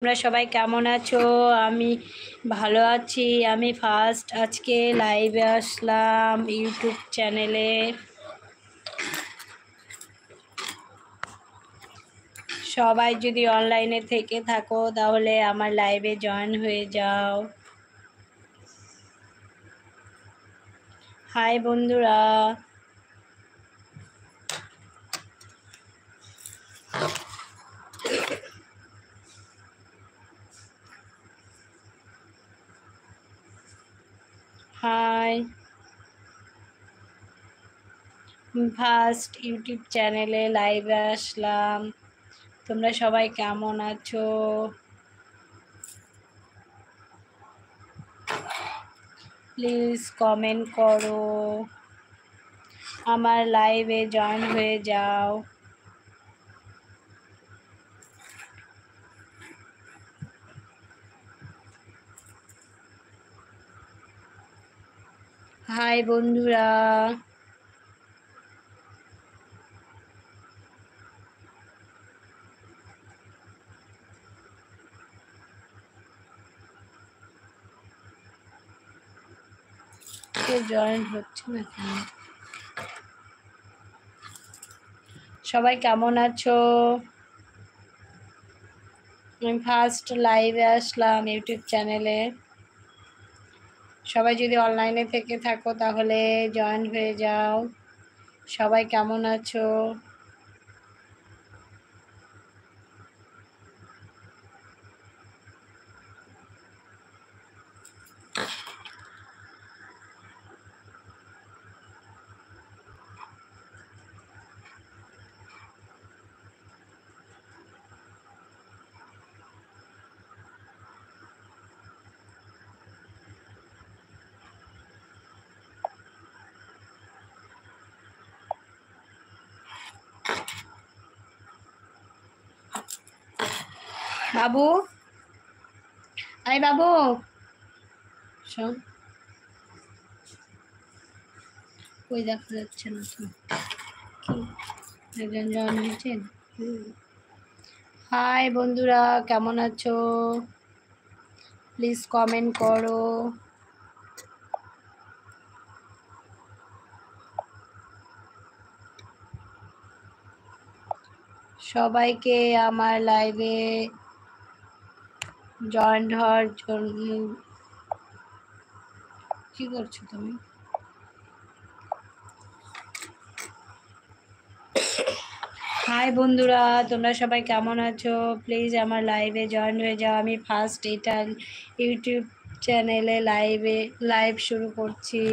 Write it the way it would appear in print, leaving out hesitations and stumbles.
তোমরা সবাই কেমন আছো? আমি ভালো আছি। আমি ফার্স্ট আজকে লাইভে আসলাম ইউটিউব চ্যানেলে। সবাই যদি অনলাইনে থেকে থাকো তাহলে আমার লাইভে জয়েন হয়ে যাও। হাই বন্ধুরা, হাই। ফার্স্ট ইউটিউব চ্যানেলে লাইভে আসলাম। তোমরা সবাই কেমন আছো? প্লিজ কমেন্ট করো, আমার লাইভে জয়েন হয়ে যাও। হাই বন্ধুরা, জয়েন হচ্ছে না কেন? সবাই কেমন আছো? আমি ফার্স্ট লাইভে আসলাম ইউটিউব চ্যানেলে। সবাই যদি অনলাইনে থেকে থাকো তাহলে জয়েন হয়ে যাও। সবাই কেমন আছো? বাবু, আই বাবু, শোন, কই দেখা যাচ্ছে না তো। একজন জয়েন হয়েছেন। হাই বন্ধুরা, কেমন আছো? প্লিজ কমেন্ট করো। সবাইকে আমার লাইভে জয়েন হওয়ার জন্য। কি করছো তুমি? হাই বন্ধুরা, তোমরা সবাই কেমন আছো? প্লিজ আমার লাইভে জয়েন হয়ে যাও। আমি ফার্স্ট এটা ইউটিউব চ্যানেলে লাইভ শুরু করছি।